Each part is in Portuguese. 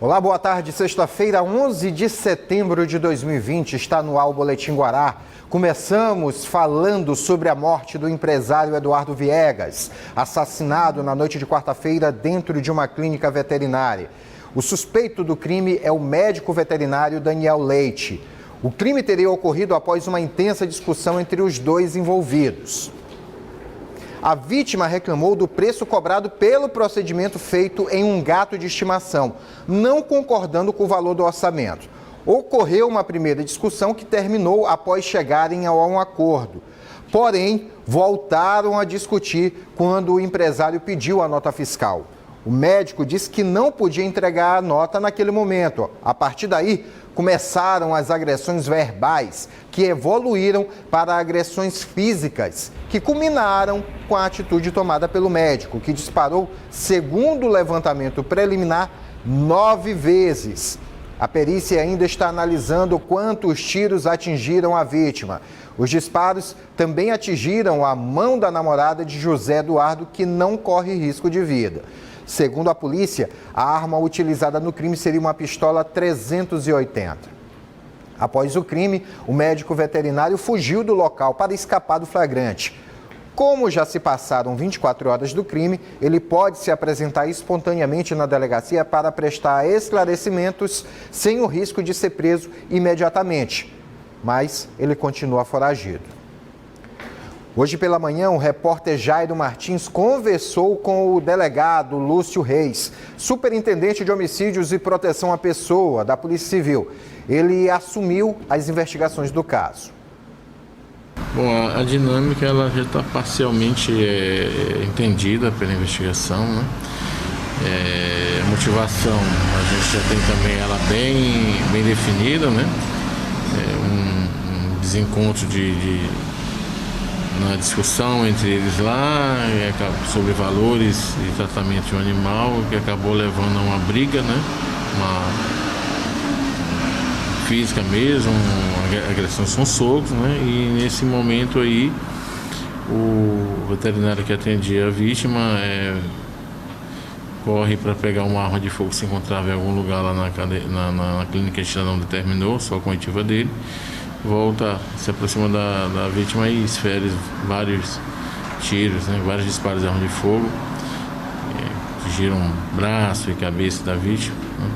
Olá, boa tarde. Sexta-feira, 11 de setembro de 2020, está no ar o Boletim Guará. Começamos falando sobre a morte do empresário Eduardo Viegas, assassinado na noite de quarta-feira dentro de uma clínica veterinária. O suspeito do crime é o médico veterinário Daniel Leite. O crime teria ocorrido após uma intensa discussão entre os dois envolvidos. A vítima reclamou do preço cobrado pelo procedimento feito em um gato de estimação, não concordando com o valor do orçamento. Ocorreu uma primeira discussão que terminou após chegarem a um acordo. Porém, voltaram a discutir quando o empresário pediu a nota fiscal. O médico disse que não podia entregar a nota naquele momento. A partir daí, começaram as agressões verbais, que evoluíram para agressões físicas, que culminaram com a atitude tomada pelo médico, que disparou, segundo o levantamento preliminar, 9 vezes. A perícia ainda está analisando quantos tiros atingiram a vítima. Os disparos também atingiram a mão da namorada de José Eduardo, que não corre risco de vida. Segundo a polícia, a arma utilizada no crime seria uma pistola 380. Após o crime, o médico veterinário fugiu do local para escapar do flagrante. Como já se passaram 24 horas do crime, ele pode se apresentar espontaneamente na delegacia para prestar esclarecimentos sem o risco de ser preso imediatamente. Mas ele continua foragido. Hoje pela manhã, o repórter Jairo Martins conversou com o delegado Lúcio Reis, superintendente de homicídios e proteção à pessoa da Polícia Civil. Ele assumiu as investigações do caso. Bom, a dinâmica ela já está parcialmente entendida pela investigação, né? A motivação a gente já tem também ela bem definida, né? Um desencontro na discussão entre eles lá sobre valores e tratamento de um animal, que acabou levando a uma briga, né? Uma física mesmo, agressões com socos, né? E nesse momento aí, o veterinário que atendia a vítima corre para pegar uma arma de fogo que se encontrava em algum lugar lá na clínica que a gente não determinou, só com a oitiva dele. Volta, se aproxima da vítima e esfere vários tiros, né? Vários disparos de arma de fogo, que giram braço e cabeça da vítima, né?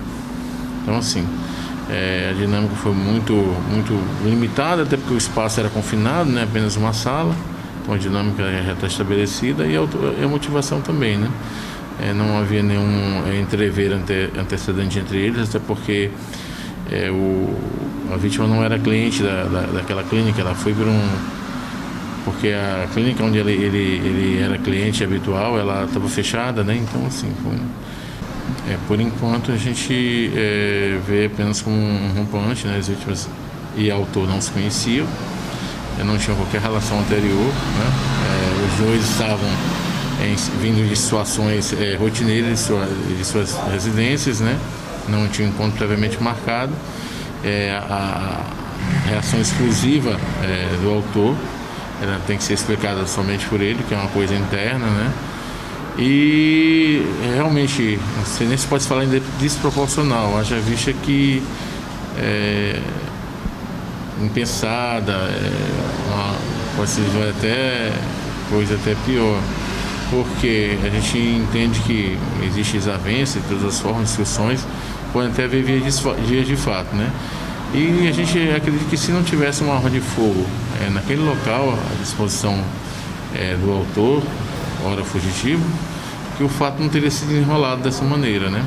Então assim, a dinâmica foi muito limitada, até porque o espaço era confinado, né? Apenas uma sala, então a dinâmica já está estabelecida e a motivação também, né? Não havia nenhum entrever antecedente entre eles, até porque a vítima não era cliente daquela clínica, ela foi porque a clínica onde ele era cliente habitual, ela estava fechada, né? Então assim, por enquanto a gente vê apenas como um rompante, né? As vítimas e o autor não se conheciam, não tinham qualquer relação anterior, né? Os dois estavam vindo de situações rotineiras de suas residências, né? Não tinha encontro previamente marcado. A reação exclusiva do autor, ela tem que ser explicada somente por ele, que é uma coisa interna, né? E realmente, você nem se pode falar em desproporcional, haja vista que impensada, pode ser até coisa até pior, porque a gente entende que existe desavença de todas as formas, discussões, pode até haver vias de fato, né? E a gente acredita que se não tivesse uma arma de fogo naquele local, à disposição do autor, ora fugitivo, que o fato não teria sido enrolado dessa maneira, né?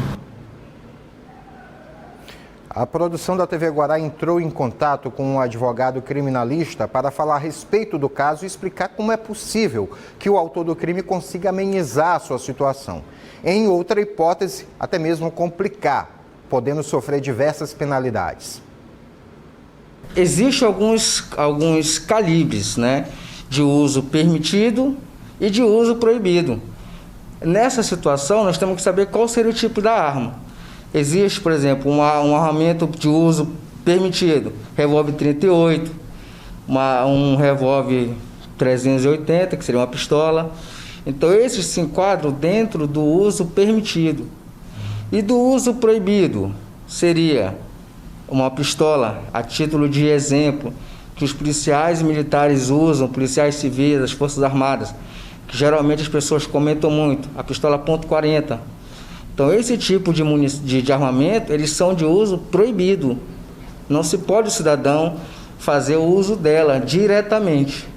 A produção da TV Guará entrou em contato com um advogado criminalista para falar a respeito do caso e explicar como é possível que o autor do crime consiga amenizar a sua situação. Em outra hipótese, até mesmo complicar, podendo sofrer diversas penalidades. Existem alguns calibres, né, de uso permitido e de uso proibido. Nessa situação, nós temos que saber qual seria o tipo da arma. Existe, por exemplo, um armamento de uso permitido, revólver 38, um revólver 380, que seria uma pistola. Então, esses se enquadram dentro do uso permitido. E do uso proibido seria uma pistola, a título de exemplo, que os policiais militares usam, policiais civis, as Forças Armadas, que geralmente as pessoas comentam muito, a pistola .40. Então, esse tipo de armamento, eles são de uso proibido. Não se pode o cidadão fazer o uso dela diretamente.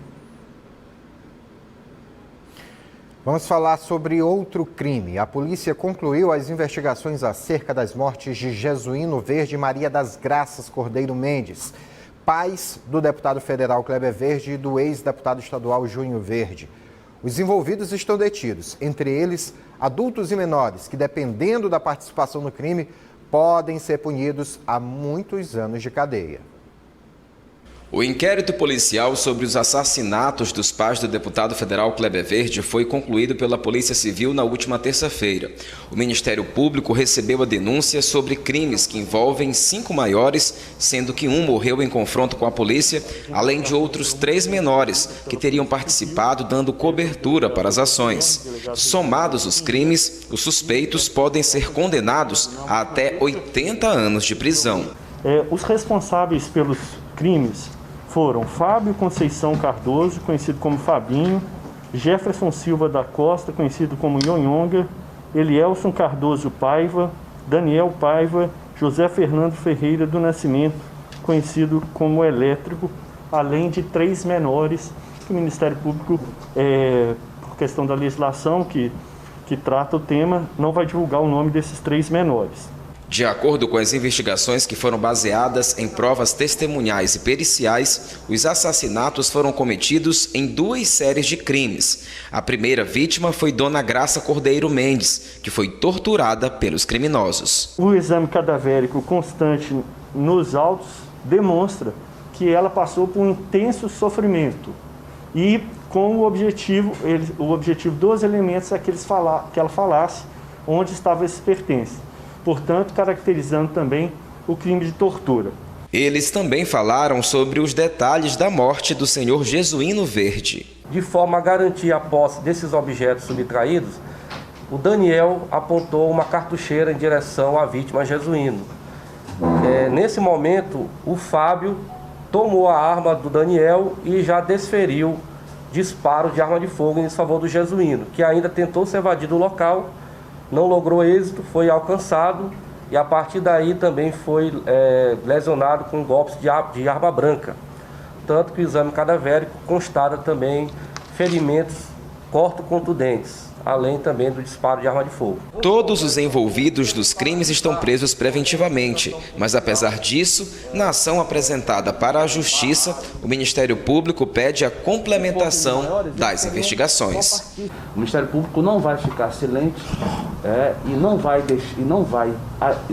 Vamos falar sobre outro crime. A polícia concluiu as investigações acerca das mortes de Jesuíno Verde e Maria das Graças Cordeiro Mendes, pais do deputado federal Kleber Verde e do ex-deputado estadual Júnior Verde. Os envolvidos estão detidos, entre eles adultos e menores, que, dependendo da participação no crime, podem ser punidos a muitos anos de cadeia. O inquérito policial sobre os assassinatos dos pais do deputado federal Kleber Verde foi concluído pela Polícia Civil na última terça-feira. O Ministério Público recebeu a denúncia sobre crimes que envolvem 5 maiores, sendo que um morreu em confronto com a polícia, além de outros 3 menores que teriam participado dando cobertura para as ações. Somados os crimes, os suspeitos podem ser condenados a até 80 anos de prisão. Os responsáveis pelos crimes foram Fábio Conceição Cardoso, conhecido como Fabinho, Jefferson Silva da Costa, conhecido como Nhonhonga, Elielson Cardoso Paiva, Daniel Paiva, José Fernando Ferreira do Nascimento, conhecido como Elétrico, além de 3 menores que o Ministério Público, por questão da legislação que trata o tema, não vai divulgar o nome desses 3 menores. De acordo com as investigações que foram baseadas em provas testemunhais e periciais, os assassinatos foram cometidos em 2 séries de crimes. A primeira vítima foi Dona Graça Cordeiro Mendes, que foi torturada pelos criminosos. O exame cadavérico constante nos autos demonstra que ela passou por um intenso sofrimento e com o objetivo dos elementos é que ela falasse onde estavam esses pertences. Portanto, caracterizando também o crime de tortura. Eles também falaram sobre os detalhes da morte do senhor Jesuíno Verde. De forma a garantir a posse desses objetos subtraídos, o Daniel apontou uma cartucheira em direção à vítima Jesuíno. Nesse momento, o Fábio tomou a arma do Daniel e já desferiu disparo de arma de fogo em desfavor do Jesuíno, que ainda tentou se evadir do local. Não logrou êxito, foi alcançado e a partir daí também foi lesionado com golpes de arma branca. Tanto que o exame cadavérico constata também ferimentos corto-contundentes, além também do disparo de arma de fogo. Todos os envolvidos nos crimes estão presos preventivamente, mas apesar disso, na ação apresentada para a Justiça, o Ministério Público pede a complementação das investigações. O Ministério Público não vai ficar silente e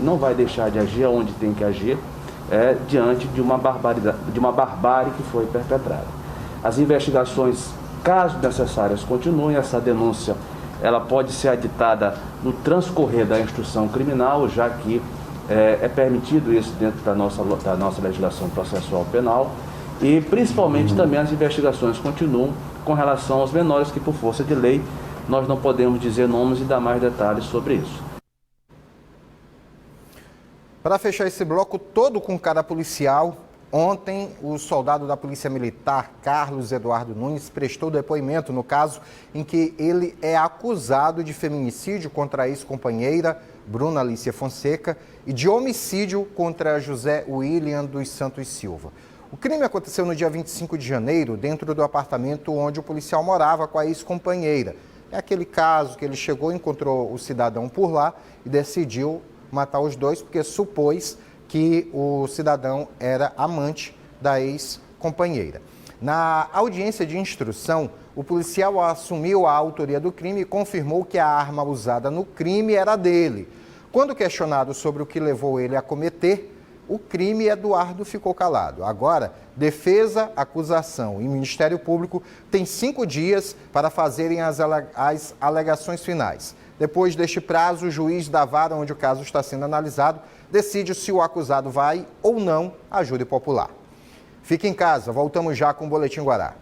não vai deixar de agir onde tem que agir diante de uma barbárie que foi perpetrada. As investigações, caso necessárias, continuem. Essa denúncia ela pode ser aditada no transcorrer da instrução criminal, já que é permitido isso dentro da nossa legislação processual penal, e principalmente também as investigações continuam com relação aos menores, que por força de lei nós não podemos dizer nomes e dar mais detalhes sobre isso. Para fechar esse bloco todo com cara policial, ontem o soldado da Polícia Militar, Carlos Eduardo Nunes, prestou depoimento no caso em que ele é acusado de feminicídio contra a ex-companheira, Bruna Alicia Fonseca, e de homicídio contra José William dos Santos Silva. O crime aconteceu no dia 25 de janeiro, dentro do apartamento onde o policial morava com a ex-companheira. É aquele caso que ele chegou, encontrou o cidadão por lá e decidiu matar os dois porque supôs que o cidadão era amante da ex-companheira. Na audiência de instrução, o policial assumiu a autoria do crime e confirmou que a arma usada no crime era dele. Quando questionado sobre o que levou ele a cometer o crime, Eduardo ficou calado. Agora, defesa, acusação e Ministério Público têm 5 dias para fazerem as alegações finais. Depois deste prazo, o juiz da vara onde o caso está sendo analisado decide se o acusado vai ou não à júri popular. Fique em casa, voltamos já com o Boletim Guará.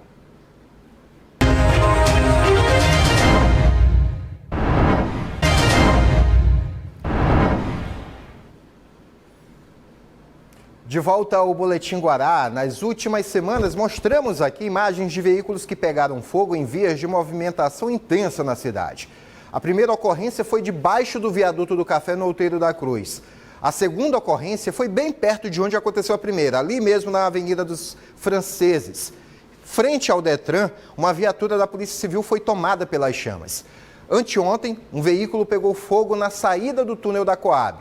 De volta ao Boletim Guará, nas últimas semanas mostramos aqui imagens de veículos que pegaram fogo em vias de movimentação intensa na cidade. A primeira ocorrência foi debaixo do viaduto do Café no Outeiro da Cruz. A segunda ocorrência foi bem perto de onde aconteceu a primeira, ali mesmo na Avenida dos Franceses. Frente ao Detran, uma viatura da Polícia Civil foi tomada pelas chamas. Anteontem, um veículo pegou fogo na saída do túnel da Coab.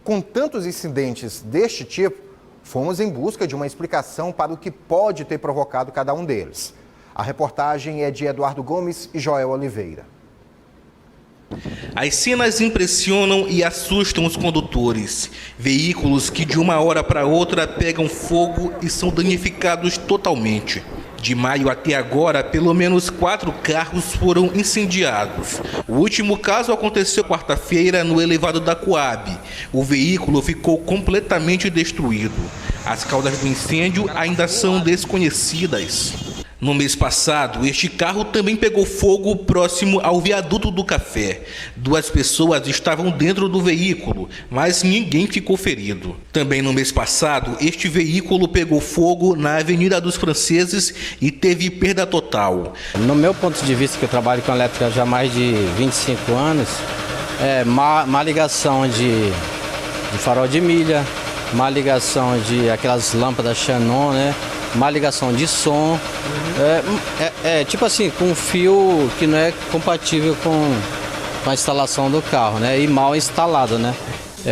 Com tantos incidentes deste tipo, fomos em busca de uma explicação para o que pode ter provocado cada um deles. A reportagem é de Eduardo Gomes e Joel Oliveira. As cenas impressionam e assustam os condutores. Veículos que de uma hora para outra pegam fogo e são danificados totalmente. De maio até agora, pelo menos 4 carros foram incendiados. O último caso aconteceu quarta-feira no elevado da Coab. O veículo ficou completamente destruído. As causas do incêndio ainda são desconhecidas. No mês passado, este carro também pegou fogo próximo ao viaduto do Café. 2 pessoas estavam dentro do veículo, mas ninguém ficou ferido. Também no mês passado, este veículo pegou fogo na Avenida dos Franceses e teve perda total. No meu ponto de vista, que eu trabalho com elétrica já há mais de 25 anos, má ligação de farol de milha, má ligação de aquelas lâmpadas Xenon, né? Má ligação de som, tipo assim, com um fio que não é compatível com a instalação do carro, né? E mal instalado, né?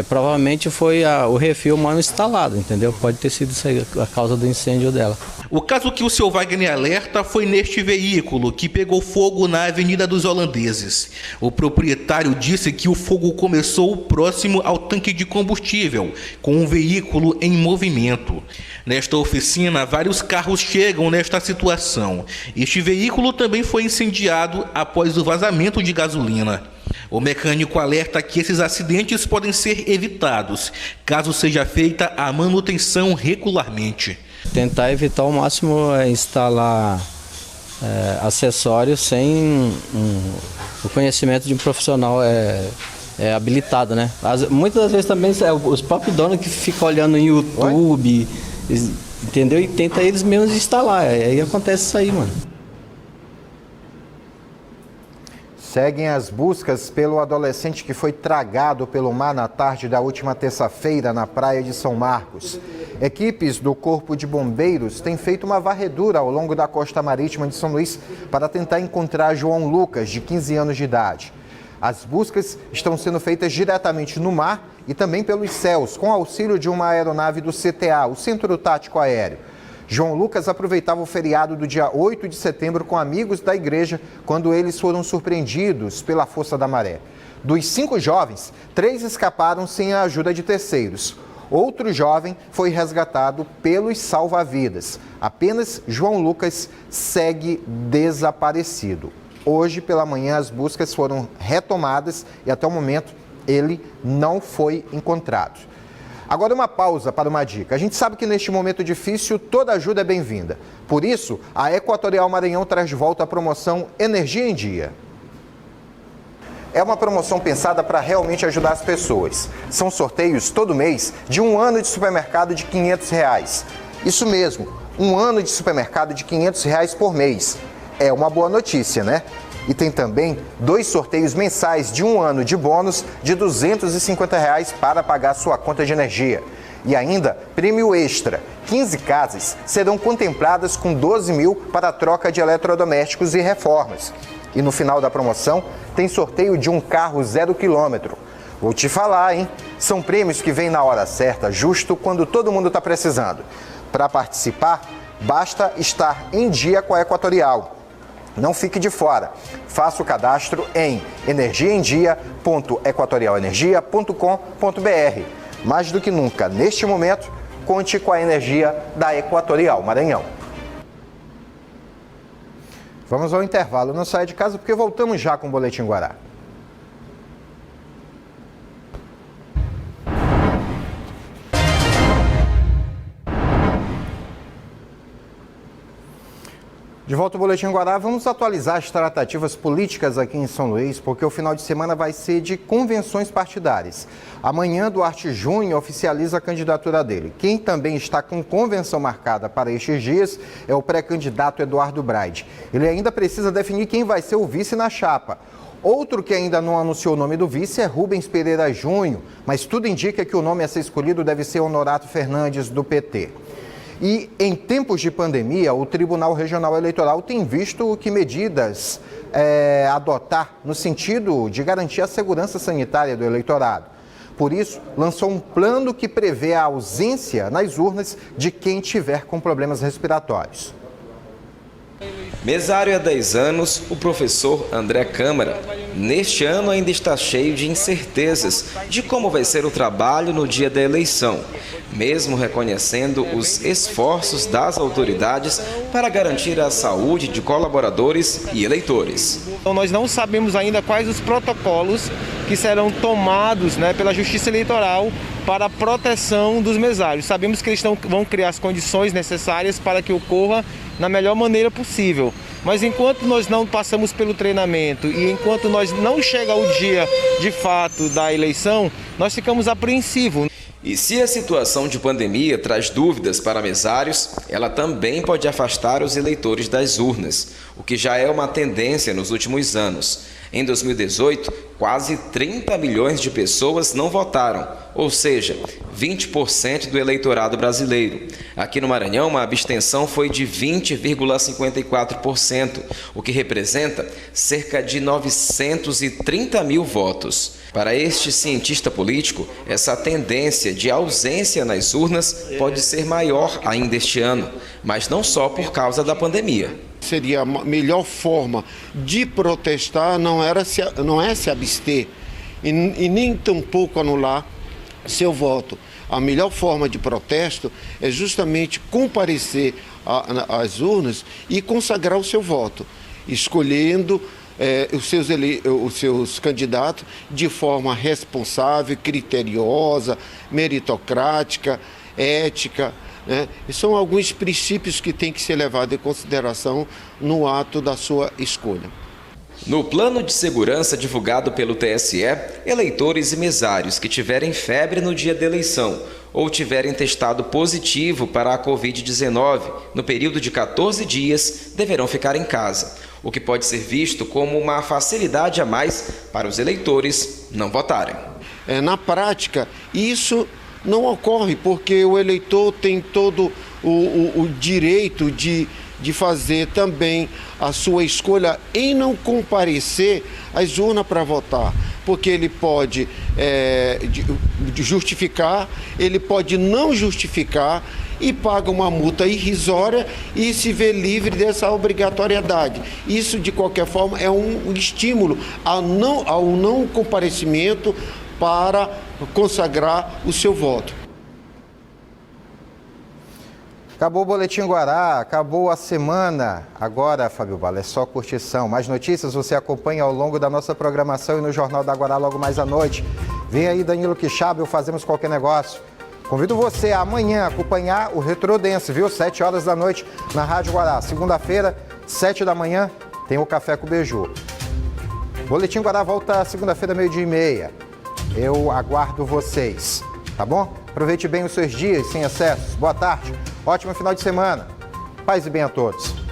Provavelmente foi o refil mal instalado, entendeu? Pode ter sido isso aí a causa do incêndio dela. O caso que o seu Wagner alerta foi neste veículo que pegou fogo na Avenida dos Holandeses. O proprietário disse que o fogo começou próximo ao tanque de combustível, com um veículo em movimento. Nesta oficina, vários carros chegam nesta situação. Este veículo também foi incendiado após o vazamento de gasolina. O mecânico alerta que esses acidentes podem ser evitados, caso seja feita a manutenção regularmente. Tentar evitar ao máximo instalar acessórios sem o conhecimento de um profissional habilitado, né? Muitas das vezes também os próprios donos que ficam olhando no YouTube, entendeu? E tenta eles mesmos instalar, aí acontece isso aí, mano. Seguem as buscas pelo adolescente que foi tragado pelo mar na tarde da última terça-feira na praia de São Marcos. Equipes do Corpo de Bombeiros têm feito uma varredura ao longo da costa marítima de São Luís para tentar encontrar João Lucas, de 15 anos de idade. As buscas estão sendo feitas diretamente no mar e também pelos céus, com auxílio de uma aeronave do CTA, o Centro Tático Aéreo. João Lucas aproveitava o feriado do dia 8 de setembro com amigos da igreja, quando eles foram surpreendidos pela força da maré. Dos 5 jovens, 3 escaparam sem a ajuda de terceiros. Outro jovem foi resgatado pelos salva-vidas. Apenas João Lucas segue desaparecido. Hoje, pela manhã, as buscas foram retomadas e até o momento ele não foi encontrado. Agora uma pausa para uma dica. A gente sabe que neste momento difícil toda ajuda é bem-vinda. Por isso, a Equatorial Maranhão traz de volta a promoção Energia em Dia. É uma promoção pensada para realmente ajudar as pessoas. São sorteios todo mês de 1 ano de supermercado de R$500. Isso mesmo, 1 ano de supermercado de R$500 por mês. É uma boa notícia, né? E tem também 2 sorteios mensais de 1 ano de bônus de R$250 para pagar sua conta de energia. E ainda, prêmio extra. 15 casas serão contempladas com 12 mil para a troca de eletrodomésticos e reformas. E no final da promoção, tem sorteio de um carro 0 km. Vou te falar, hein? São prêmios que vêm na hora certa, justo quando todo mundo está precisando. Para participar, basta estar em dia com a Equatorial. Não fique de fora. Faça o cadastro em energiaemdia.equatorialenergia.com.br. Mais do que nunca, neste momento, conte com a energia da Equatorial Maranhão. Vamos ao intervalo. Não saia de casa porque voltamos já com o Boletim Guará. De volta ao Boletim Guará, vamos atualizar as tratativas políticas aqui em São Luís, porque o final de semana vai ser de convenções partidárias. Amanhã, Duarte Júnior oficializa a candidatura dele. Quem também está com convenção marcada para estes dias é o pré-candidato Eduardo Braide. Ele ainda precisa definir quem vai ser o vice na chapa. Outro que ainda não anunciou o nome do vice é Rubens Pereira Júnior, mas tudo indica que o nome a ser escolhido deve ser Honorato Fernandes, do PT. E em tempos de pandemia, o Tribunal Regional Eleitoral tem visto que medidas adotar no sentido de garantir a segurança sanitária do eleitorado. Por isso, lançou um plano que prevê a ausência nas urnas de quem tiver com problemas respiratórios. Mesário há 10 anos, o professor André Câmara, neste ano ainda está cheio de incertezas de como vai ser o trabalho no dia da eleição, mesmo reconhecendo os esforços das autoridades para garantir a saúde de colaboradores e eleitores. Então, nós não sabemos ainda quais os protocolos que serão tomados pela Justiça Eleitoral para a proteção dos mesários. Sabemos que eles vão criar as condições necessárias para que ocorra na melhor maneira possível. Mas enquanto nós não passamos pelo treinamento e enquanto nós não chega o dia de fato da eleição, nós ficamos apreensivos. E se a situação de pandemia traz dúvidas para mesários, ela também pode afastar os eleitores das urnas, o que já é uma tendência nos últimos anos. Em 2018, quase 30 milhões de pessoas não votaram, ou seja, 20% do eleitorado brasileiro. Aqui no Maranhão, a abstenção foi de 20,54%, o que representa cerca de 930 mil votos. Para este cientista político, essa tendência de ausência nas urnas pode ser maior ainda este ano, mas não só por causa da pandemia. Seria a melhor forma de protestar não é se abster e nem tampouco anular seu voto. A melhor forma de protesto é justamente comparecer às urnas e consagrar o seu voto, escolhendo os seus candidatos de forma responsável, criteriosa, meritocrática, ética. E são alguns princípios que têm que ser levados em consideração no ato da sua escolha. No plano de segurança divulgado pelo TSE, eleitores e mesários que tiverem febre no dia da eleição ou tiverem testado positivo para a Covid-19 no período de 14 dias deverão ficar em casa, o que pode ser visto como uma facilidade a mais para os eleitores não votarem. Na prática, isso não ocorre porque o eleitor tem todo o direito de fazer também a sua escolha em não comparecer às urnas para votar, porque ele pode justificar, ele pode não justificar e paga uma multa irrisória e se vê livre dessa obrigatoriedade. Isso, de qualquer forma, é um estímulo ao não comparecimento para consagrar o seu voto. Acabou o Boletim Guará, acabou a semana. Agora, Fábio Bala, é só curtição. Mais notícias você acompanha ao longo da nossa programação e no Jornal da Guará logo mais à noite. Vem aí Danilo Quixaba, o Fazemos Qualquer Negócio. Convido você a amanhã acompanhar o Retrodense, viu? 7 horas da noite na Rádio Guará. Segunda-feira, 7 da manhã, tem o Café com Beiju. Boletim Guará volta segunda-feira, 12h30. Eu aguardo vocês, tá bom? Aproveite bem os seus dias sem excessos. Boa tarde, ótimo final de semana. Paz e bem a todos.